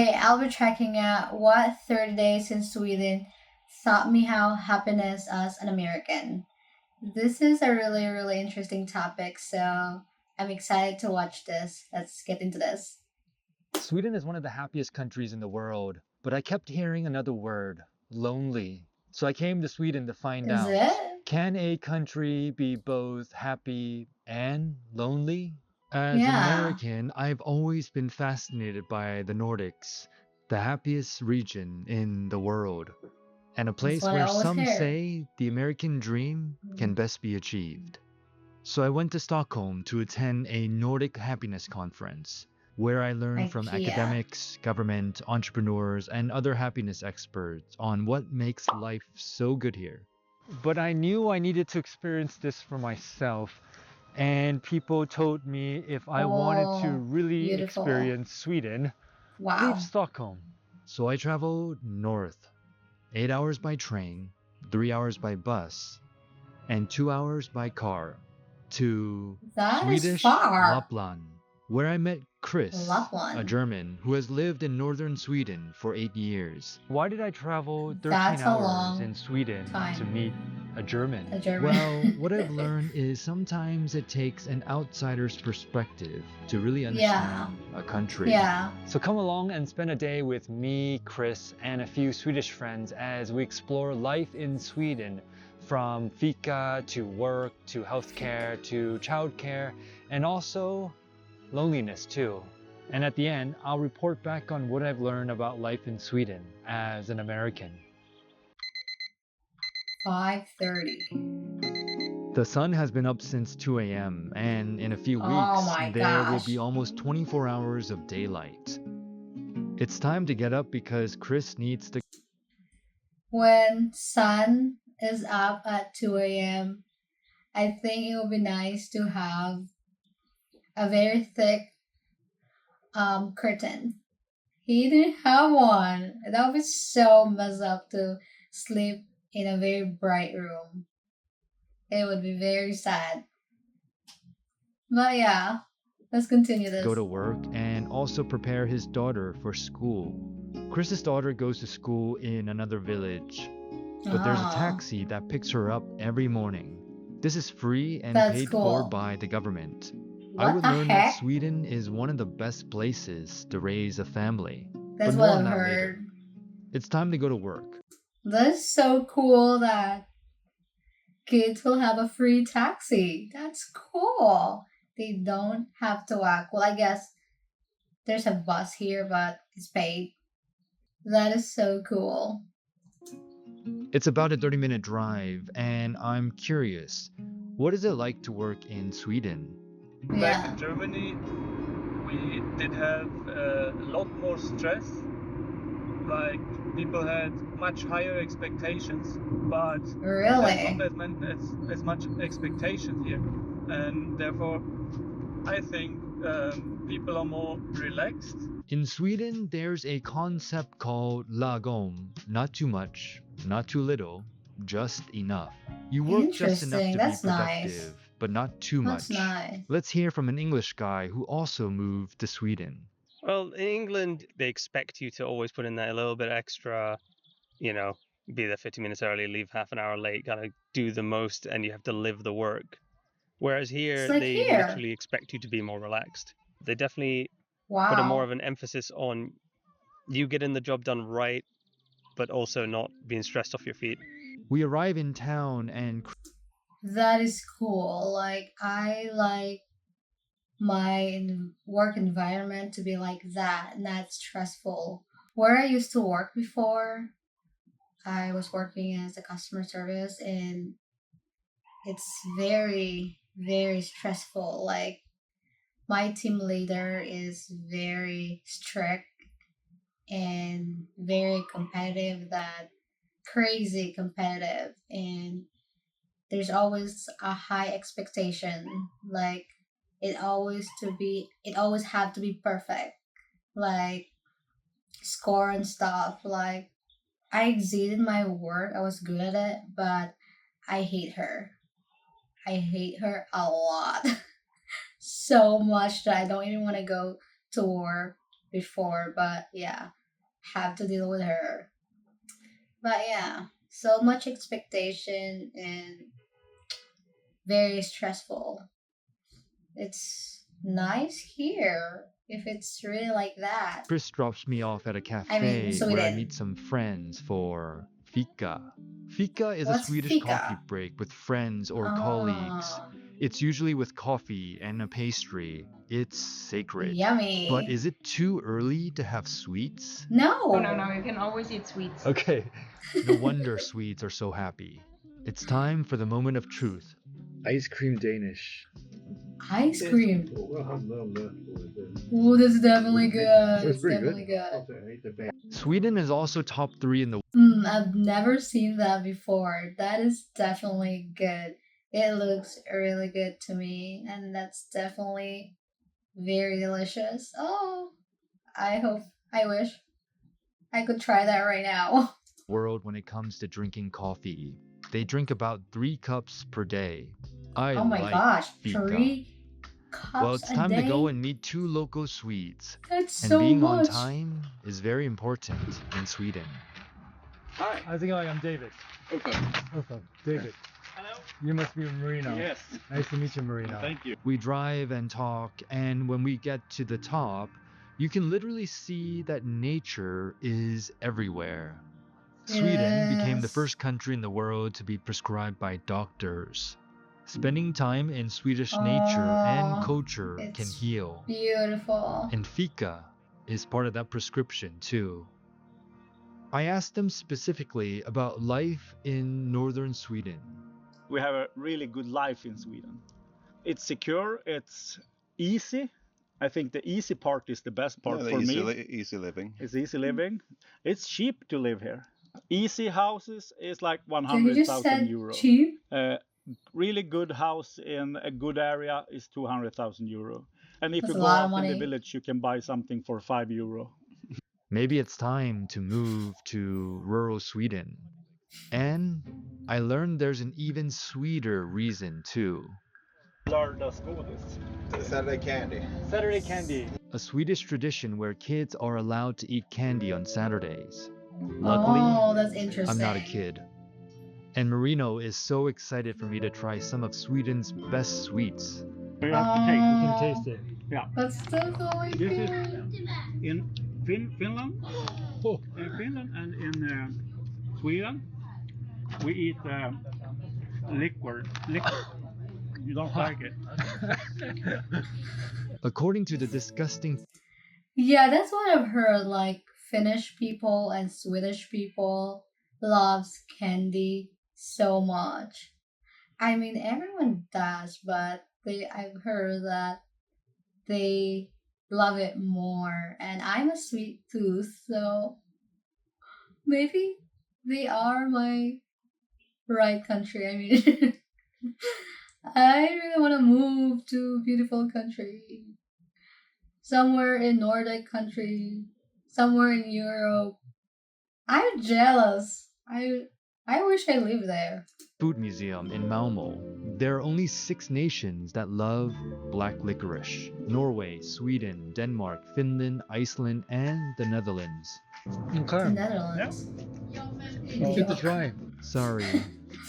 Today, I'll be checking out what 30 days in Sweden taught me how happiness as an American. This is a really, really interesting topic, so I'm excited to watch this. Let's get into this. Sweden is one of the happiest countries in the world, but I kept hearing another word, lonely. So I came to Sweden to find Is out, it? can a country be both happy and lonely? As an Yeah, American, I've always been fascinated by the Nordics, the happiest region in the world, and a that's place what I where always some hear. say the American dream can best be achieved. So I went to Stockholm to attend a Nordic happiness conference where I learned from IKEA. academics, government, entrepreneurs, and other happiness experts on what makes life so good here. But I knew I needed to experience this for myself, and people told me if I wanted to Oh, really beautiful. experience Sweden, leave Wow. Stockholm. So I traveled north, 8 hours by train, 3 hours by bus, and 2 hours by car to That is Swedish far. Lapland, where I met Chris, a Lapland. German who has lived in northern Sweden for 8 years. Why did I travel 13 That's a hours long in Sweden to time. meet a German? A German. Well, what I've learned is sometimes it takes an outsider's perspective to really Yeah. understand a country. Yeah. So come along and spend a day with me, Chris, and a few Swedish friends as we explore life in Sweden, from Fika to work to healthcare to childcare, and also loneliness too. And at the end, I'll report back on what I've learned about life in Sweden as an American. 5:30. The sun has been up since 2 a.m., and in a few Oh weeks, my there will gosh. be almost 24 hours of daylight. It's time to get up because Chris needs to. When sun is up at 2 a.m., I think it would be nice to have a very thick curtain. He didn't have one. That would be so messed up to sleep in a very bright room. It would be very sad. But yeah, let's continue Go this. to work and also prepare his daughter for school. Chris's daughter goes to school in another village, but there's a Oh, taxi that picks her up every morning. This is free and that's paid for cool. by the government. I What would the learn that heck? Sweden is one of the best places to raise a family. But That's what more on I've that later. heard. It's time to go to work. That's so cool that kids will have a free taxi. That's cool. They don't have to walk. Well, I guess there's a bus here, but it's paid. That is so cool. It's about a 30-minute drive, and I'm curious, what is it like to work in Sweden? Back in Yeah. Germany, we did have a lot more stress. Like people had much higher expectations, but there's not Really? as much expectation here, and therefore I think people are more relaxed. In Sweden, there's a concept called lagom, not too much, not too little, just enough. You work just enough Interesting. to be That's nice. productive, but not too That's much. nice. Let's hear from an English guy who also moved to Sweden. Well, in England, they expect you to always put in that a little bit extra, you know, be there 50 minutes early, leave half an hour late, kind of do the most, and you have to live the work. Whereas It's here, like they here. literally expect you to be more relaxed. They definitely put a more Wow. of an emphasis on you getting the job done right, but also not being stressed off your feet. We arrive in town and That is cool. Like, I like my work environment to be like that, not stressful. Where I used to work before, I was working as a customer service, and it's very, very stressful. Like, my team leader is very strict and very competitive, that crazy competitive, and there's always a high expectation. Like, it always have to be perfect. Like, score and stuff. Like, I exceeded my work. I was good at it, but I hate her. I hate her a lot. So much that I don't even want to go to work. before, but yeah, have to deal with her. But yeah, so much expectation and very stressful. It's nice here if it's really like that. Chris drops me off at a I mean, cafe where I meet Sweden. some friends for Fika. Fika is a What's Swedish coffee fika? break with friends or colleagues. Oh, It's usually with coffee and a pastry. It's sacred. But yummy. is it too early to have sweets? No, no, No. no. You can always eat sweets. Okay, no wonder Swedes are so happy. It's time for the moment of truth. Ice cream Danish. Ice cream. Ooh, this is definitely good. It's It's pretty definitely good. good. Sweden is also top 3 in the I've never seen that before. That is definitely good. It looks really good to me, and that's definitely very delicious. Oh, I hope, I wish I could try that right now. world when it comes to drinking coffee. They drink about 3 cups per day. I Oh my like gosh, Fika. 3 cups Well, it's a time to go day? and meet 2 local Swedes. That's And so being on much. time is very important in Sweden. Hi. How's it going? I'm David. Okay. Okay, David. Hello. You must be Marino. Yes. Nice to meet you, Marino. Thank you. We drive and talk, and when we get to the top, you can literally see that nature is everywhere. Sweden became the Yes. first country in the world to be prescribed by doctors. Spending time in Swedish nature and Oh, culture can it's heal. beautiful. And Fika is part of that prescription too. I asked them specifically about life in northern Sweden. We have a really good life in Sweden. It's secure, it's easy. I think the easy part is the best part Yeah, for easy, me. easy living. It's easy living. It's cheap to live here. Easy houses is like So you just 100,000 said euro. cheap? Really good house in a good area is 200,000 euro. And if That's you a go lot of out in the money. village, you can buy something for 5 euro. Maybe it's time to move to rural Sweden. And I learned there's an even sweeter reason too. Lördagsgodis. Saturday candy. Saturday candy. A Swedish tradition where kids are allowed to eat candy on Saturdays. Luckily, Oh, that's I'm not a interesting. kid. And Marino is so excited for me to try some of Sweden's best sweets. You have to taste. You can Oh, taste it. Yeah. that's definitely This is good. in Finland. Oh. In Finland and in Sweden, we eat liquor. Liquor. You don't like it. According to the disgusting Yeah, that's what I've heard. Like Finnish people and Swedish people loves candy so much. I mean, everyone does, but I've heard that they love it more. And I'm a sweet tooth, so maybe they are my right country. I mean, I really want to move to a beautiful country, somewhere in Nordic country, somewhere in Europe. I'm jealous. I wish I lived there. food museum in Malmo, there are only 6 nations that love black licorice: Norway, Sweden, Denmark, Finland, Iceland, and the Netherlands. The Okay, Netherlands. it's good to Yuck. try. Sorry,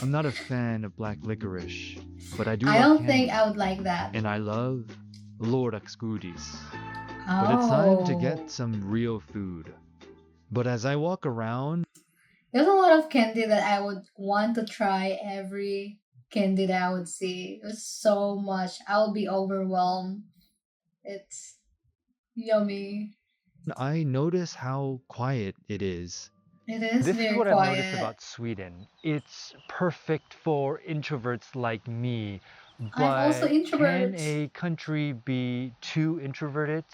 I'm not a fan of black licorice, but I do I love don't candy. think I would like that. And I love lördagsgodis. But it's time to Oh, get some real food. But as I walk around, there's a lot of candy that I would want to try every candy that I would see. There's so much. I would be overwhelmed. It's yummy. I notice how quiet it is. It is This is very what I've noticed quiet. about Sweden. It's perfect for introverts like me, I'm also but can introvert. a country be too introverted?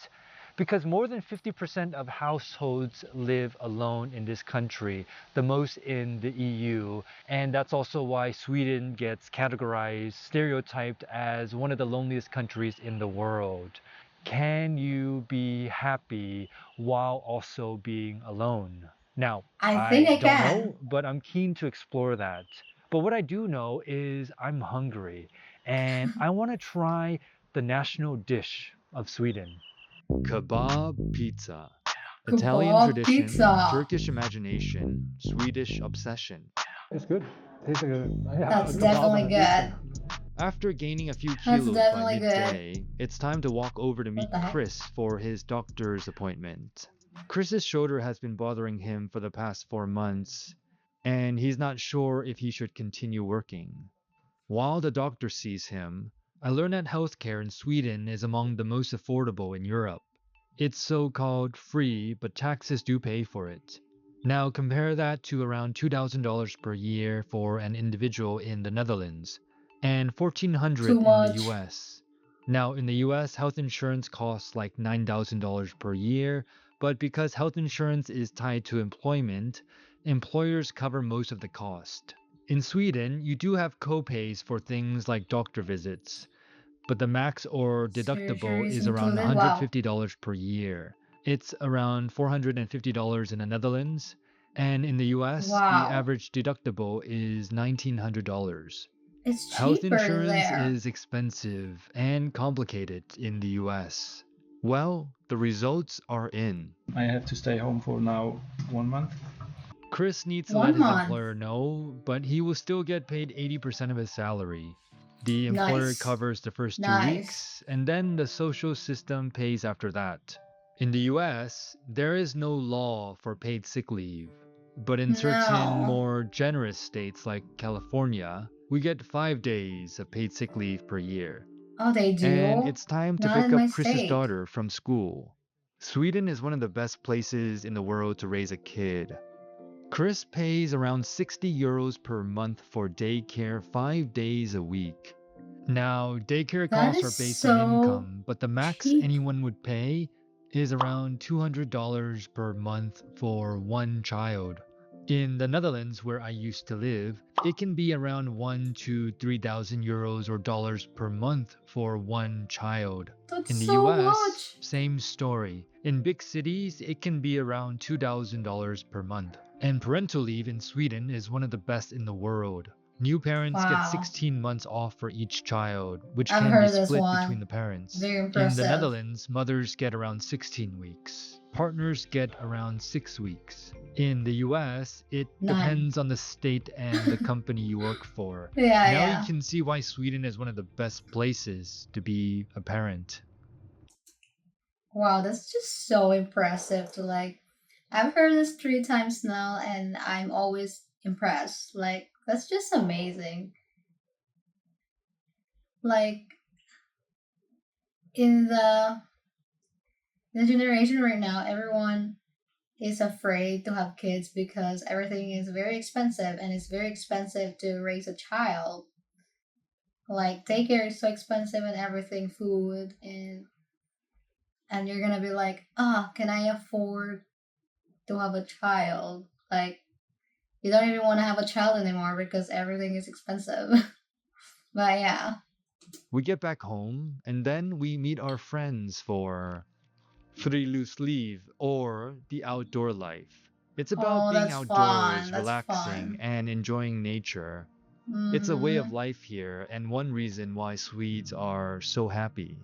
Because more than 50% of households live alone in this country, the most in the EU, and that's also why Sweden gets categorized, stereotyped as one of the loneliest countries in the world. Can you be happy while also being alone? Now, I think I I don't can. know, but I'm keen to explore that. But what I do know is I'm hungry and I want to try the national dish of Sweden. Kebab pizza. Italian Kebab tradition, pizza. Turkish imagination, Swedish obsession. It's good. Tastes like a That's kebab definitely and a pizza. good. After gaining a few That's kilos by definitely good. midday, it's time to walk over to What meet the heck? Chris for his doctor's appointment. Chris's shoulder has been bothering him for the past 4 months, and he's not sure if he should continue working. While the doctor sees him, I learn that healthcare in Sweden is among the most affordable in Europe. It's so-called free, but taxes do pay for it. Now compare that to around $2,000 per year for an individual in the Netherlands and Too 1,400 in the much. US. Now in the US, health insurance costs like $9,000 per year, but because health insurance is tied to employment, employers cover most of the cost. In Sweden, you do have co-pays for things like doctor visits, but the max or deductible Surgeries is around included. Wow. $150 per year. It's around $450 in the Netherlands, and in the US, the Wow. average deductible is $1,900. It's Health cheaper insurance there. is expensive and complicated in the US. Well, the results are in. I have to stay home for now 1 month. Chris needs to let One his month. employer know, but he will still get paid 80% of his salary. The employer Nice. covers the first two Nice. weeks, and then the social system pays after that. In the US, there is no law for paid sick leave, but in certain No. more generous states like California, we get 5 days of paid sick leave per year. Oh, they And do? it's time to Not pick in my up Chris's state. daughter from school. Sweden is one of the best places in the world to raise a kid. Chris pays around 60 euros per month for daycare 5 days a week. Now, daycare That costs are is based on so income, but the max cheap. anyone would pay is around $200 per month for one child. In the Netherlands, where I used to live, it can be around 1 to 3,000 euros or dollars per month for one child. That's In the so US, much. same story. In big cities, it can be around $2,000 per month. And parental leave in Sweden is one of the best in the world. New parents get Wow. 16 months off for each child, which I've can be heard this split between one. the parents. Very In the impressive. Netherlands, mothers get around 16 weeks. Partners get around 6 weeks. In the US, it None. depends on the state and the company you work for. Yeah, Now you yeah. can see why Sweden is one of the best places to be a parent. Wow, that's just so impressive to like. I've heard this 3 times now and I'm always impressed. Like, that's just amazing. Like, in the generation right now, everyone is afraid to have kids because everything is very expensive and it's very expensive to raise a child. Like daycare is so expensive and everything, food and you're gonna be like, can I afford to have a child? Like you don't even want to have a child anymore because everything is expensive. But yeah. We get back home and then we meet our friends for friluftsliv or the outdoor life. It's about Oh, being that's fun. outdoors, That's relaxing, fun. and enjoying nature. It's a way of Mm-hmm. life here and one reason why Swedes are so happy.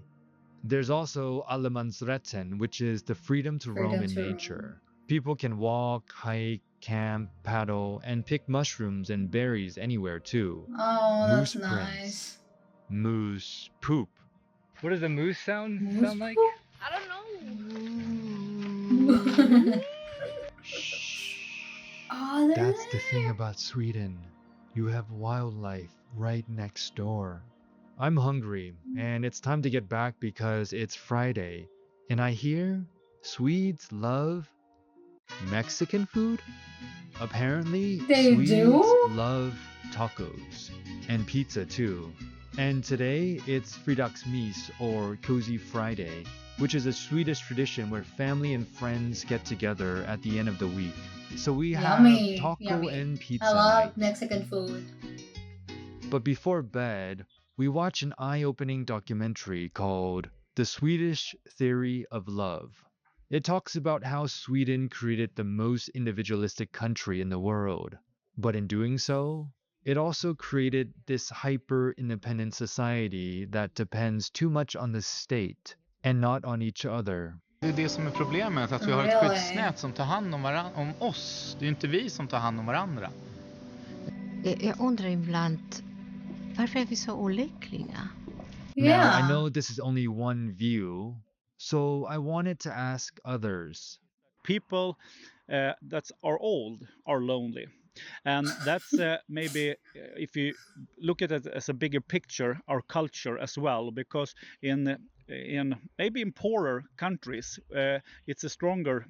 There's also allemansrätten, which is the freedom to roam Freedom in to. nature. People can walk, hike, camp, paddle, and pick mushrooms and berries anywhere too. Oh, that's Moose prints. nice. Moose poop. What does a moose Moose sound like? poop? I don't know. Shh. Oh, they're That's the thing there. about Sweden. You have wildlife right next door. I'm hungry, and it's time to get back because it's Friday. And I hear Swedes love Mexican food? Apparently, They Swedes do? love tacos and pizza too. And today it's Fredagsmys or Cozy Friday, which is a Swedish tradition where family and friends get together at the end of the week. So we have Yummy. taco Yummy. and I pizza night. love Mexican food. But before bed, we watch an eye-opening documentary called The Swedish Theory of Love. It talks about how Sweden created the most individualistic country in the world. But in doing so, it also created this hyper-independent society that depends too much on the state and not on each other. Det är det som är problemet, att vi har ett Really? skyddsnät som tar hand om oss. Det är inte vi som tar hand om varandra. Jag undrar ibland, varför är vi så olyckliga? Now, I Yeah. know this is only one view, so I wanted to ask others. People that are old are lonely. And that's maybe if you look at it as a bigger picture, our culture as well, because in maybe in poorer countries, it's a stronger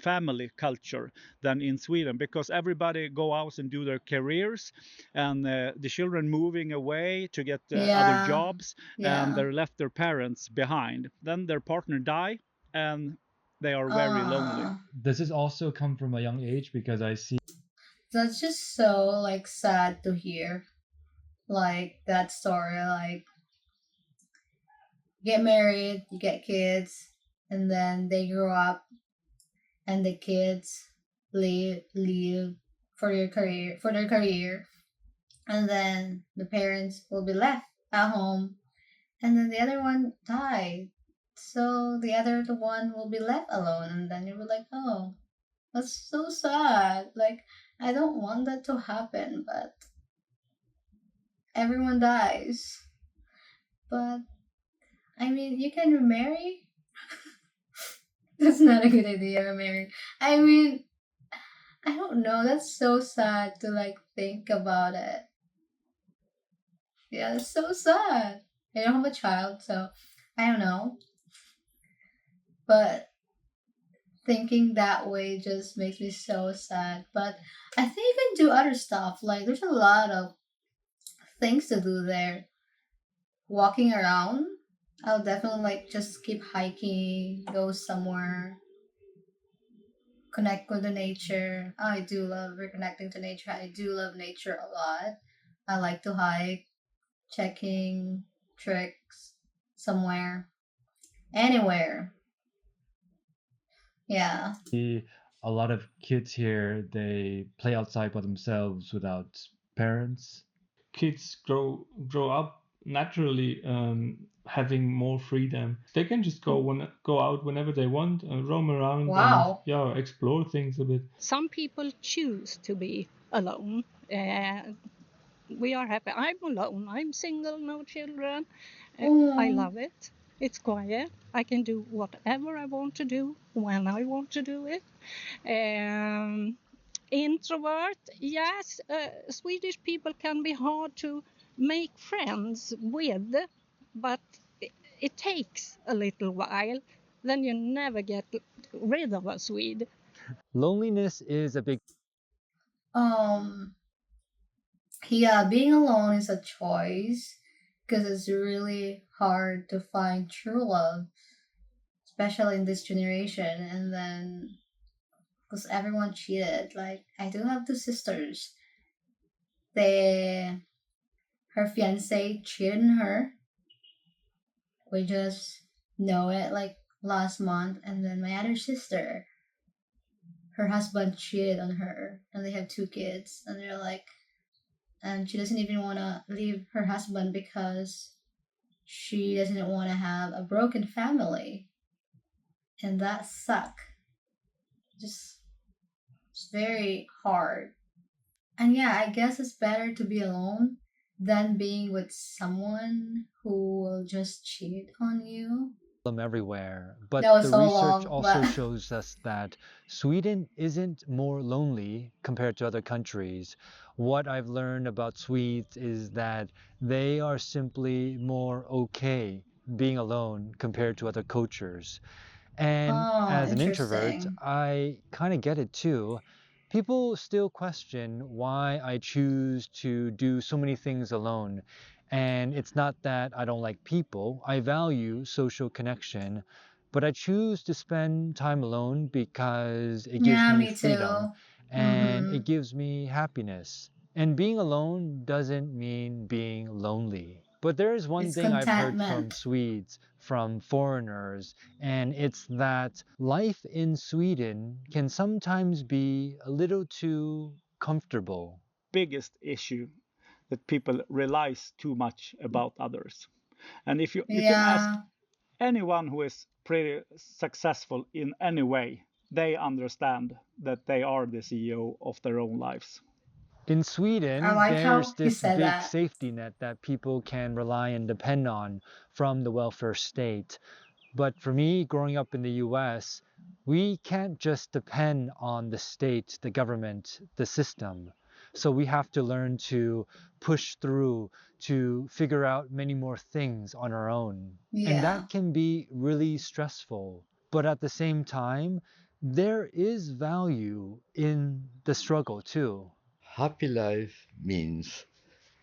family culture than in Sweden, because everybody go out and do their careers, and the children moving away to get other jobs, and they're left their parents behind. Then their partner die, and they are very lonely. Does this also come from a young age? Because I see That's just so like sad to hear. Like that story, like get married, you get kids, and then they grow up and the kids leave for their career, and then the parents will be left at home, and then the other one died. So the one will be left alone, and then you'll be like, oh, that's so sad. Like, I don't want that to happen, but everyone dies. But, I mean, you can remarry. That's not a good idea, remarry. I mean, I don't know. That's so sad to, like, think about it. Yeah, it's so sad. I don't have a child, so I don't know. But thinking that way just makes me so sad. But I think you can do other stuff. Like, there's a lot of things to do there. Walking around, I'll definitely like just keep hiking, go somewhere, connect with the nature. I do love reconnecting to nature. I do love nature a lot. I like to hike, checking tricks somewhere, anywhere. Yeah. a lot of kids here, they play outside by themselves without parents. Kids grow up naturally having more freedom. They can just go out whenever they want and roam around. Wow. And explore things a bit. Some people choose to be alone. We are happy. I'm alone. I'm single, no children. I love it. It's quiet. I can do whatever I want to do when I want to do it. Introvert, yes, Swedish people can be hard to make friends with, but it takes a little while. Then you never get rid of a Swede. Loneliness is a big Yeah, being alone is a choice because it's really hard to find true love, especially in this generation. And then, because everyone cheated, like, I do have two sisters. Her fiance cheated on her. We just know it like last month. And then my other sister, her husband cheated on her, and they have two kids. And they're like, and she doesn't even want to leave her husband because she doesn't want to have a broken family. And that sucks. Just, it's very hard. And yeah, I guess it's better to be alone than being with someone who will just cheat on you. problem everywhere, but That was the so research long, also but- shows us that Sweden isn't more lonely compared to other countries. What I've learned about Swedes is that they are simply more okay being alone compared to other cultures. And Oh, as an introvert, interesting. I kind of get it too. People still question why I choose to do so many things alone. And it's not that I don't like people, I value social connection, but I choose to spend time alone because it gives Yeah, me me freedom too. and Mhm. it gives me happiness. And being alone doesn't mean being lonely. But there is one It's thing I've heard from contentment. Swedes, from foreigners, and it's that life in Sweden can sometimes be a little too comfortable. Biggest issue that people realize too much about others. And if you can ask Yeah. anyone who is pretty successful in any way, they understand that they are the CEO of their own lives. In I Sweden, like there's how he this said big that. safety net that people can rely and depend on from the welfare state. But for me, growing up in the US, we can't just depend on the state, the government, the system. So we have to learn to push through, to figure out many more things on our own. And Yeah. that can be really stressful. But at the same time, there is value in the struggle too. Happy life means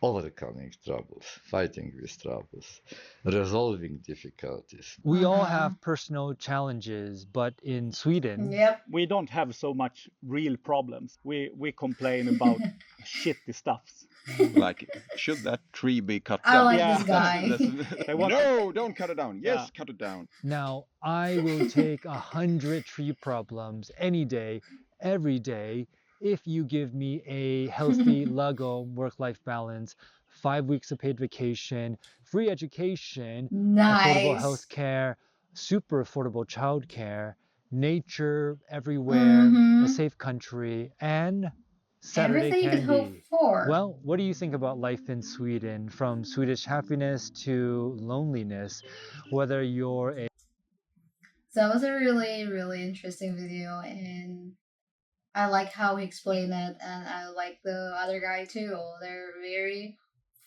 overcoming troubles, fighting with troubles, resolving difficulties. We all Mhm. have personal challenges, but in Sweden, Yep. We don't have so much real problems. We complain about shitty stuffs. Like, should that tree be cut I down? like Yeah. this guy. They want- No, don't cut it down. Yes, Yeah. cut it down. now I will take 100 tree problems any day, every day, if you give me a healthy Lego work-life balance, 5 weeks of paid vacation, free education, affordable Nice. health care, super affordable childcare, nature everywhere, Mhm. a safe country, and Saturday Everything you could hope candy. for. Well, what do you think about life in Sweden, from Swedish happiness to loneliness? Whether you're a So that was a really, really interesting video, and I like how he explained it, and I like the other guy too. They're very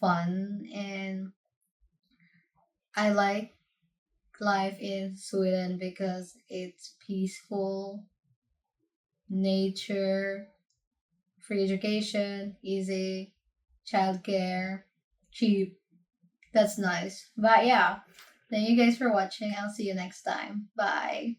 fun, and I like life in Sweden because it's peaceful, nature, free education, easy, childcare, cheap. That's nice. But yeah, thank you guys for watching. I'll see you next time. Bye.